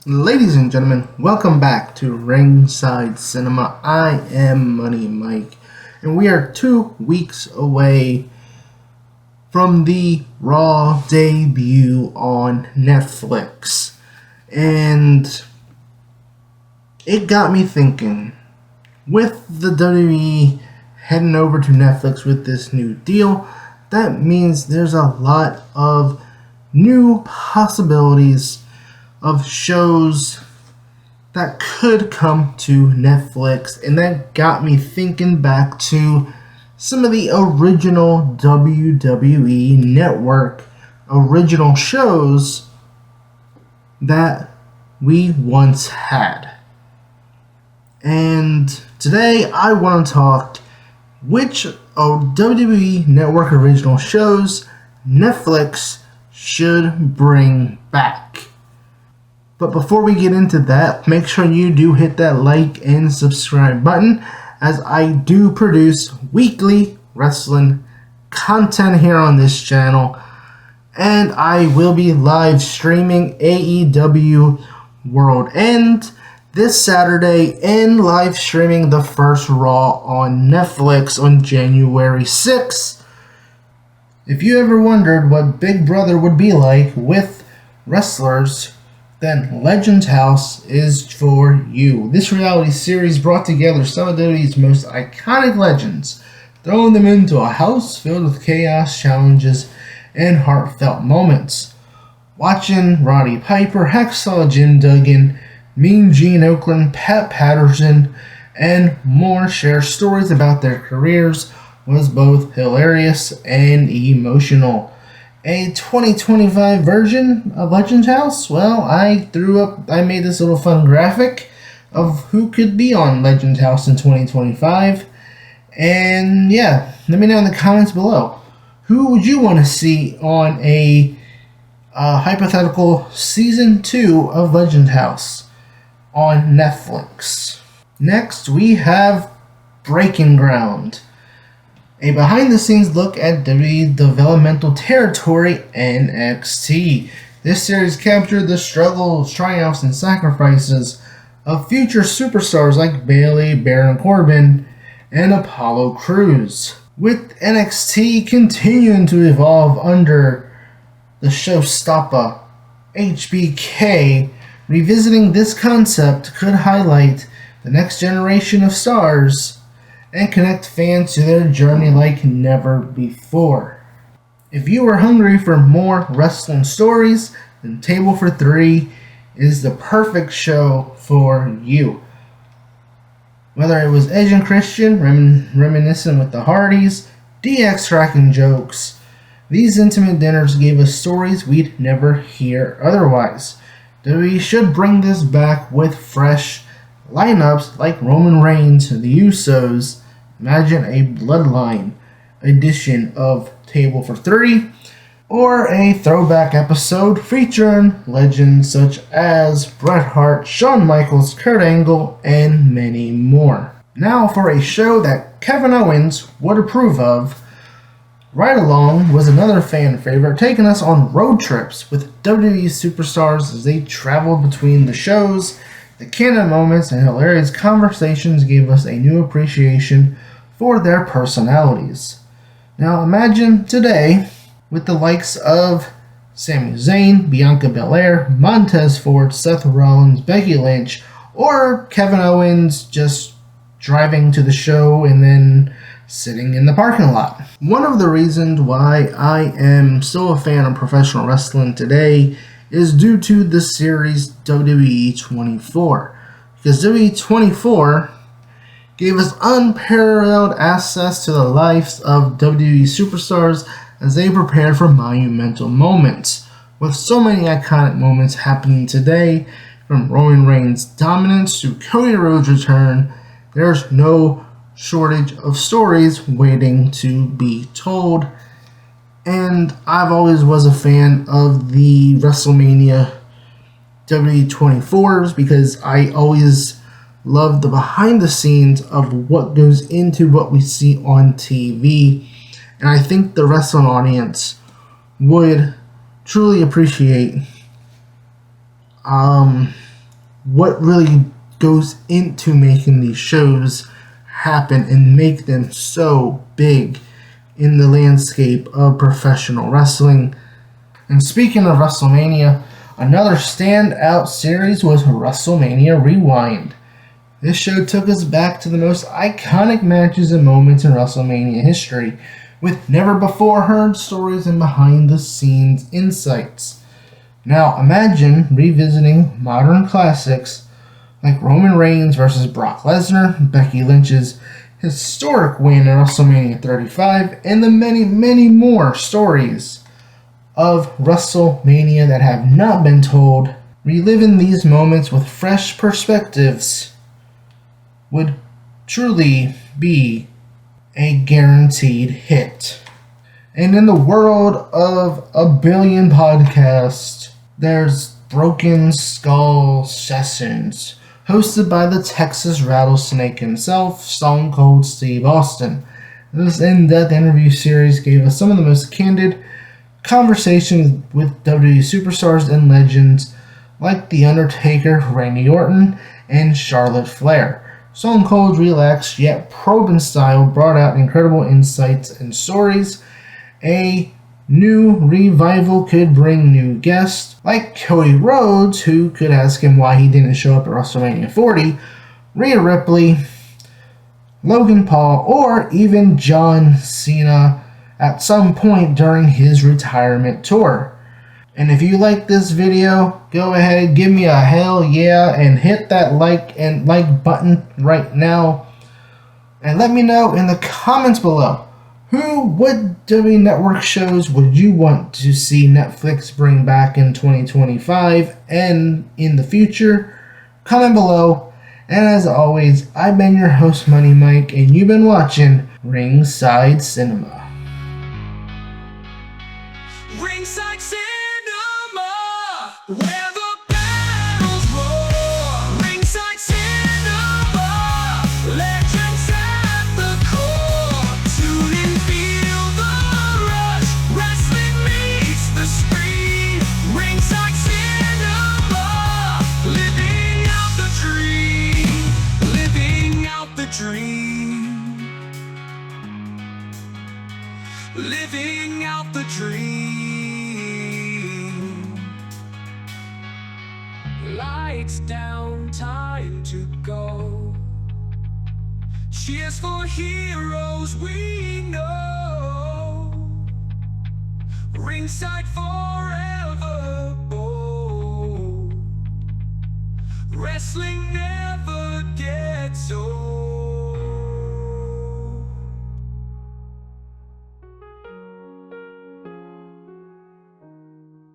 Ladies and gentlemen, welcome back to Ringside Cinema. I am Money Mike, and we are 2 weeks away from the RAW debut on Netflix. And it got me thinking, with the WWE heading over to Netflix with this new deal, that means there's a lot of new possibilities of shows that could come to Netflix, and that got me thinking back to some of the original WWE Network original shows that we once had. And today I want to talk which WWE Network original shows Netflix should bring back. But before we get into that, make sure you do hit that like and subscribe button, as I do produce weekly wrestling content here on this channel. And I will be live streaming AEW World End this Saturday and live streaming the first Raw on Netflix on January 6th. If you ever wondered what Big Brother would be like with wrestlers, then Legends House is for you. This reality series brought together some of WWE's most iconic legends, throwing them into a house filled with chaos, challenges, and heartfelt moments. Watching Roddy Piper, Hacksaw Jim Duggan, Mean Gene Oakland, Pat Patterson, and more share stories about their careers was both hilarious and emotional. A 2025 version of Legends House? Well, I made this little fun graphic of who could be on Legends House in 2025. And yeah, let me know in the comments below. Who would you want to see on a hypothetical Season 2 of Legends House on Netflix? Next, we have Breaking Ground, a behind-the-scenes look at WWE Developmental Territory NXT. This series captured the struggles, triumphs, and sacrifices of future superstars like Bayley, Baron Corbin, and Apollo Crews. With NXT continuing to evolve under the showstopper HBK, revisiting this concept could highlight the next generation of stars and connect fans to their journey like never before. If you are hungry for more wrestling stories, then Table for Three is the perfect show for you. Whether it was Edge and Christian reminiscing with the Hardys, DX cracking jokes, these intimate dinners gave us stories we'd never hear otherwise. We should bring this back with fresh lineups like Roman Reigns, the Usos. Imagine a Bloodline edition of Table for Three, or a throwback episode featuring legends such as Bret Hart, Shawn Michaels, Kurt Angle, and many more. Now for a show that Kevin Owens would approve of. Ride Along was another fan favorite, taking us on road trips with WWE superstars as they traveled between the shows. The candid moments and hilarious conversations gave us a new appreciation for their personalities. Now imagine today with the likes of Sami Zayn, Bianca Belair, Montez Ford, Seth Rollins, Becky Lynch, or Kevin Owens just driving to the show and then sitting in the parking lot. One of the reasons why I am still a fan of professional wrestling today is due to the series WWE 24. Because WWE 24 gave us unparalleled access to the lives of WWE superstars as they prepared for monumental moments. With so many iconic moments happening today, from Roman Reigns' dominance to Cody Rhodes' return, there's no shortage of stories waiting to be told. And I've always was a fan of the Wrestlemania W24s because I always loved the behind the scenes of what goes into what we see on TV. And I think the wrestling audience would truly appreciate what really goes into making these shows happen and make them so big in the landscape of professional wrestling. And speaking of WrestleMania, another standout series was WrestleMania Rewind. This show took us back to the most iconic matches and moments in WrestleMania history, with never-before-heard stories and behind-the-scenes insights. Now, imagine revisiting modern classics like Roman Reigns versus Brock Lesnar, Becky Lynch's historic win at WrestleMania 35, and the many, many more stories of WrestleMania that have not been told. Reliving these moments with fresh perspectives would truly be a guaranteed hit. And in the world of a billion podcasts, there's Broken Skull Sessions, hosted by the Texas Rattlesnake himself, Stone Cold Steve Austin. This in-depth interview series gave us some of the most candid conversations with WWE superstars and legends like The Undertaker, Randy Orton, and Charlotte Flair. Stone Cold's relaxed yet probing style brought out incredible insights and stories. A new revival could bring new guests like Cody Rhodes, who could ask him why he didn't show up at WrestleMania 40, Rhea Ripley, Logan Paul, or even John Cena at some point during his retirement tour. And if you like this video, go ahead, give me a hell yeah, and hit that like button right now. And let me know in the comments below, what WWE Network shows would you want to see Netflix bring back in 2025 and in the future? Comment below. And as always, I've been your host, Money Mike, and you've been watching Ringside Cinema. Ringside Cinema, where the battles roar. Ringside Cinema, legends at the core. Tune in, feel the rush. Wrestling meets the screen. Ringside Cinema, living out the dream. Living out the dream. Living out the dream. Lights down, time to go. Cheers for heroes we know. Ringside forever bold. Wrestling never gets old.